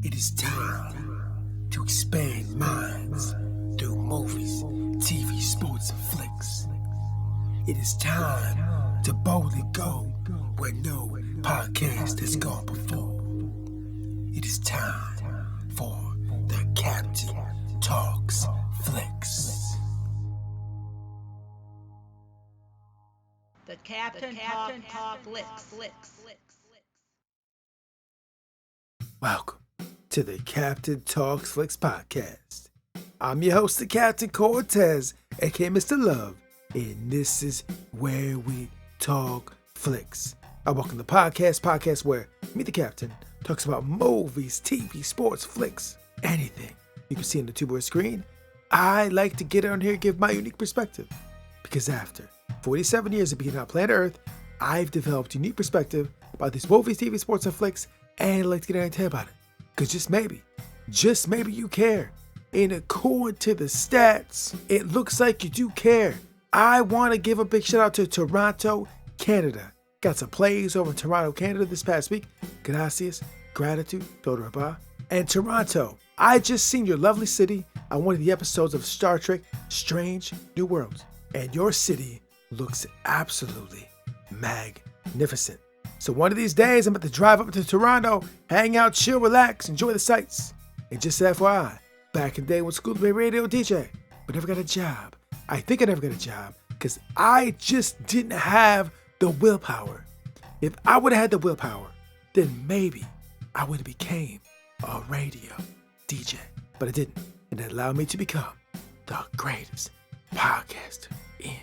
It is time to expand minds through movies, TV, sports, and flicks. It is time to boldly go where no podcast has gone before. It is time for the Captain Talks Flicks. The Captain Talk Flicks. Welcome to the Captain Talks Flicks podcast. I'm your host, the Captain Cortez, aka Mr. Love, and this is where we talk flicks. I welcome the podcast where me, the Captain, talks about movies, TV, sports, flicks, anything you can see on the two-board screen. I like to get on here and give my unique perspective, because after 47 years of being on planet Earth, I've developed unique perspective about these movies, TV, sports, and flicks, and I'd like to get on and tell you about it. Because just maybe you care. And according to the stats, it looks like you do care. I want to give a big shout out to Toronto, Canada. Got some plays over in Toronto, Canada this past week. Gracias, gratitude, todo raba. And Toronto, I just seen your lovely city on one of the episodes of Star Trek Strange New Worlds. And your city looks absolutely magnificent. So one of these days, I'm about to drive up to Toronto, hang out, chill, relax, enjoy the sights. And just FYI, back in the day when school to be a radio DJ, but never got a job. I think I never got a job because I just didn't have the willpower. If I would have had the willpower, then maybe I would have became a radio DJ. But I didn't. And it allowed me to become the greatest podcaster in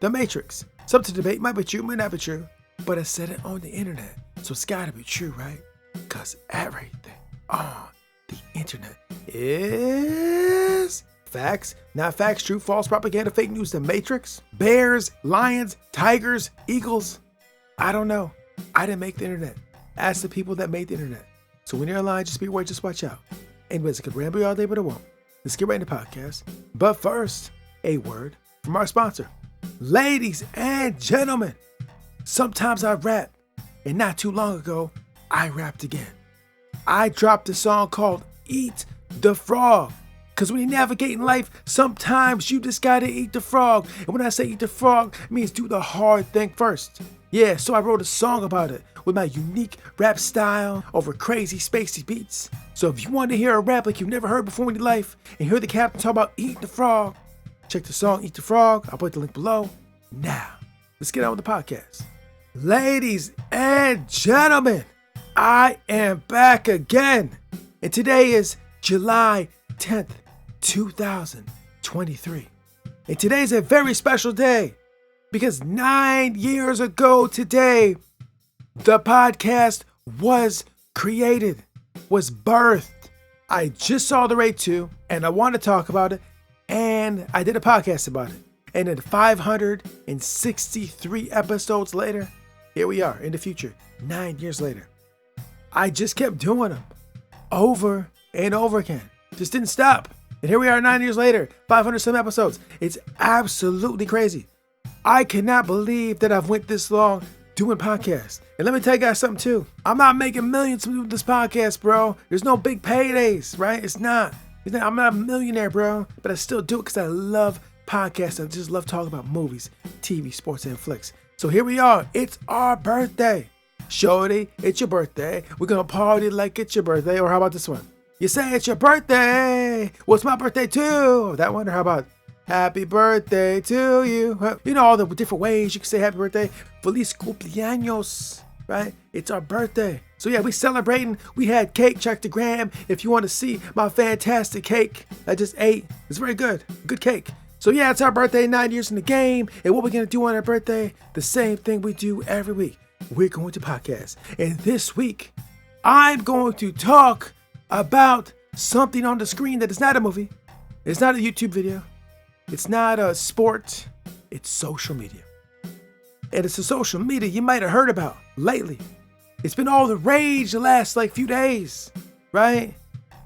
the Matrix. Something to debate, might be true, might not be true. But I said it on the internet, so it's gotta be true, right? Cause everything on the internet is facts, not facts, true, false, propaganda, fake news, the Matrix, bears, lions, tigers, eagles. I don't know. I didn't make the internet. Ask the people that made the internet. So when you're online, just be aware, just watch out. Anyways, I could ramble all day, but I won't. Let's get right into the podcast. But first, a word from our sponsor. Ladies and gentlemen, sometimes I rap, and not too long ago, I rapped again. I dropped a song called Eat the Frog. Because when you navigate in life, sometimes you just gotta eat the frog. And when I say eat the frog, it means do the hard thing first. Yeah, so I wrote a song about it with my unique rap style over crazy spacey beats. So if you want to hear a rap like you've never heard before in your life and hear the Captain talk about eating the frog, check the song Eat the Frog. I'll put the link below. Now, let's get on with the podcast. Ladies and gentlemen, I am back again. And today is July 10th, 2023. And today is a very special day because 9 years ago today, the podcast was created, was birthed. I just saw the Raid 2 and I want to talk about it, and I did a podcast about it. And then 563 episodes later, here we are in the future, 9 years later. I just kept doing them over and over again. Just didn't stop. And here we are 9 years later, 500 some episodes. It's absolutely crazy. I cannot believe that I've went this long doing podcasts. And let me tell you guys something too. I'm not making millions from this podcast, bro. There's no big paydays, right? It's not. I'm not a millionaire, bro. But I still do it because I love podcasts. I just love talking about movies, TV, sports, and flicks. So here we are. It's our birthday. Shorty, it's your birthday. We're going to party like it's your birthday. Or how about this one? You say it's your birthday. Well, it's my birthday too. That one. Or how about happy birthday to you? You know all the different ways you can say happy birthday. Feliz cumpleaños, right? It's our birthday. So yeah, we celebrating. We had cake. Check the gram if you want to see my fantastic cake I just ate. It's very good. Good cake. So yeah, it's our birthday, 9 years in the game. And what we're going to do on our birthday, the same thing we do every week. We're going to podcast. And this week, I'm going to talk about something on the screen that is not a movie. It's not a YouTube video. It's not a sport. It's social media. And it's a social media you might have heard about lately. It's been all the rage the last few days, right?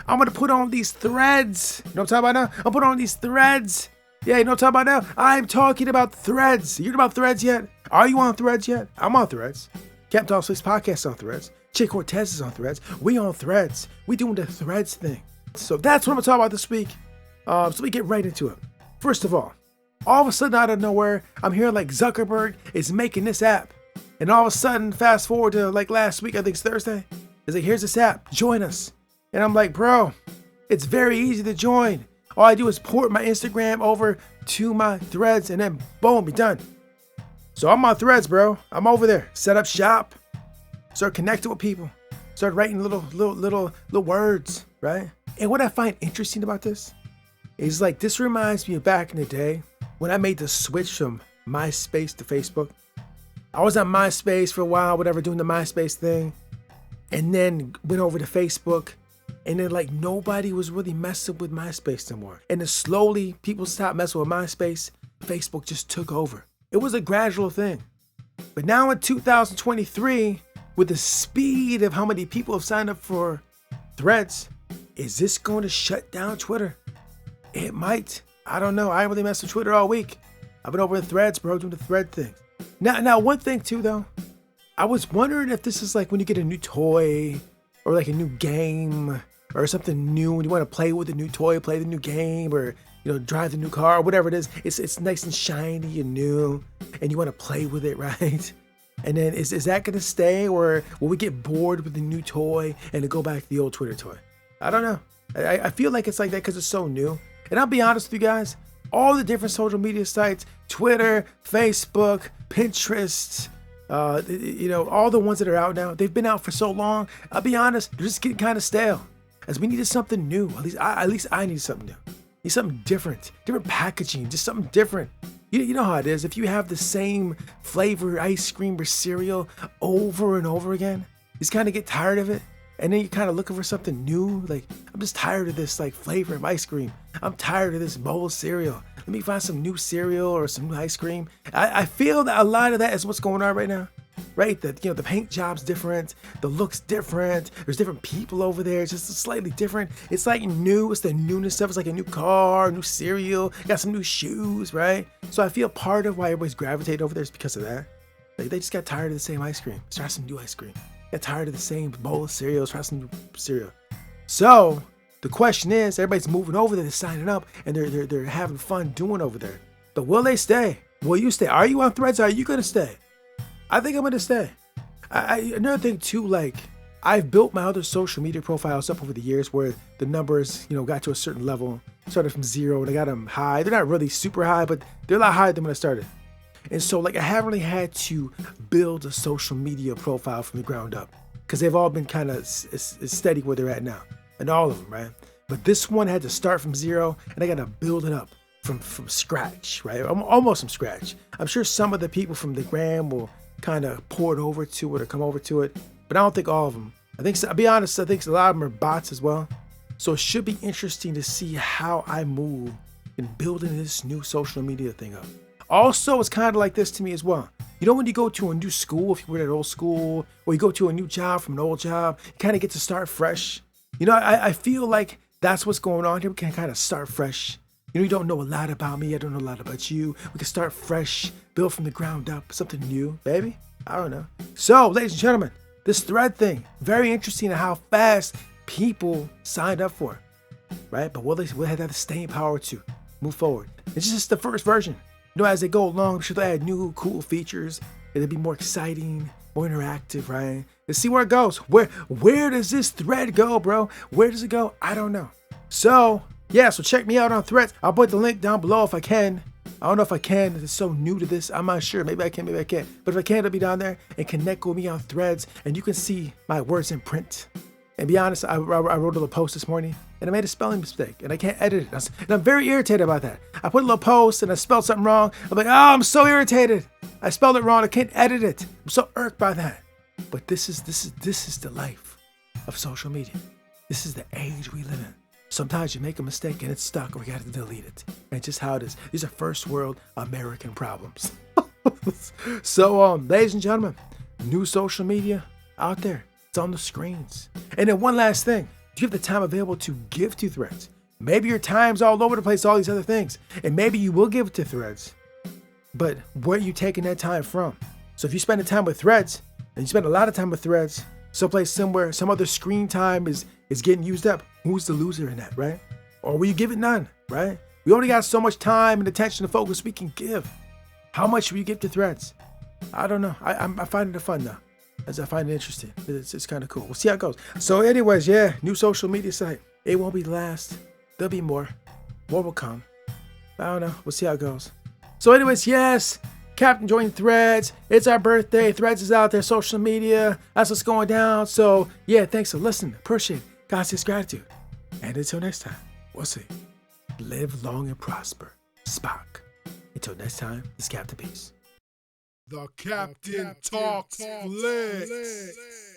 I'm going to put on these threads. You know what I'm talking about now? I'll put on these threads. Yeah, you know what I'm talking about now? I'm talking about threads. You heard about threads yet? Are you on threads yet? I'm on threads. Captain Talks Flicks podcast on threads. Jay Cortez is on Threads. We on Threads. We doing the Threads thing. So that's what I'm gonna talk about this week. So we get right into it. First of all of a sudden out of nowhere, I'm hearing like Zuckerberg is making this app. And all of a sudden, fast forward to like last week, I think it's Thursday. It's like, here's this app, join us. And I'm like, bro, it's very easy to join. All I do is port my Instagram over to my Threads and then boom, be done. So I'm on Threads, bro. I'm over there. Set up shop. Start connecting with people. Start writing little words, right? And what I find interesting about this is like, this reminds me of back in the day when I made the switch from MySpace to Facebook. I was on MySpace for a while, whatever, doing the MySpace thing. And then went over to Facebook. And then like nobody was really messing with MySpace anymore. And then slowly people stopped messing with MySpace. Facebook just took over. It was a gradual thing. But now in 2023, with the speed of how many people have signed up for Threads, is this going to shut down Twitter? It might. I don't know. I ain't really messed with Twitter all week. I've been over in Threads, bro, doing the thread thing. Now, one thing too, though. I was wondering if this is like when you get a new toy or like a new game or something new and you want to play with the new toy, play the new game, or, you know, drive the new car, whatever it is. It's nice and shiny and new and you want to play with it, right? And then is that going to stay, or will we get bored with the new toy and then go back to the old Twitter toy? I don't know. I feel like it's like that because it's so new. And I'll be honest with you guys, all the different social media sites, Twitter, Facebook, Pinterest, all the ones that are out now, they've been out for so long. I'll be honest, they're just getting kind of stale. As we needed something new. At least I need something new. Need something different packaging, just something different. You know how it is. If you have the same flavor ice cream or cereal over and over again, you just kind of get tired of it. And then you're kind of looking for something new. Like, I'm just tired of this like flavor of ice cream. I'm tired of this bowl of cereal. Let me find some new cereal or some new ice cream. I feel that a lot of that is what's going on right now. Right? The paint job's different. The look's different. There's different people over there. It's just slightly different. It's like new. It's the newness stuff. It's like a new car, new cereal, got some new shoes, right? So I feel part of why everybody's gravitated over there is because of that. Like, they just got tired of the same ice cream. Let's try some new ice cream. Got tired of the same bowl of cereal. Let's try some new cereal. So the question is, everybody's moving over there, they're signing up, and they're having fun doing over there. But will they stay? Will you stay? Are you on Threads? Are you gonna stay? I think I'm gonna stay. Another thing too, like, I've built my other social media profiles up over the years where the numbers, got to a certain level. Started from 0 and I got them high. They're not really super high, but they're a lot higher than when I started. And so like I haven't really had to build a social media profile from the ground up because they've all been kind of steady where they're at now, and all of them, right? But this one had to start from 0 and I got to build it up from scratch, right? Almost from scratch. I'm sure some of the people from the gram will kind of port over to it or come over to it, but I don't think all of them. I'll be honest, I think a lot of them are bots as well. So it should be interesting to see how I move in building this new social media thing up. Also, it's kind of like this to me as well. When you go to a new school, if you were at old school, or you go to a new job from an old job, you kind of get to start fresh. I feel like that's what's going on here. We can kind of start fresh. You don't know a lot about me. I don't know a lot about you. We can start fresh, build from the ground up, something new, baby. I don't know. So, ladies and gentlemen, this thread thing, very interesting how fast people signed up for it, right? But will they have the staying power to move forward? It's just the first version. As they go along, I'm sure they'll add new cool features. It'll be more exciting, more interactive, right? Let's see where it goes. Where does this thread go, bro? Where does it go? I don't know. So check me out on Threads. I'll put the link down below if I can. I don't know if I can. It's so new to this. I'm not sure. Maybe I can, maybe I can't. But if I can, it'll be down there, and connect with me on Threads, and you can see my words in print. And be honest, I wrote a little post this morning and I made a spelling mistake and I can't edit it. And I'm very irritated about that. I put a little post and I spelled something wrong. I'm like, I'm so irritated. I spelled it wrong. I can't edit it. I'm so irked by that. But this is the life of social media. This is the age we live in. Sometimes you make a mistake and it's stuck, or we got to delete it. And just how it is. These are first world American problems. So, ladies and gentlemen, new social media out there. It's on the screens. And then one last thing. Do you have the time available to give to Threads? Maybe your time's all over the place, all these other things. And maybe you will give to Threads. But where are you taking that time from? So if you spend the time with Threads, and you spend a lot of time with Threads, someplace somewhere, some other screen time is getting used up, who's the loser in that, right? Or will you give it none, right? We only got so much time and attention and focus we can give. How much will you give to Threads? I don't know. I find it fun now, as I find it interesting. It's kind of cool. We'll see how it goes. So anyways, yeah, new social media site. It won't be the last. There'll be more. More will come. I don't know. We'll see how it goes. So anyways, yes, Captain joined Threads. It's our birthday. Threads is out there, social media. That's what's going down. So yeah, thanks for listening. Appreciate it. God says gratitude. And until next time, we'll see. Live long and prosper. Spock. Until next time, it's Captain Peace. The Captain Talks Flicks.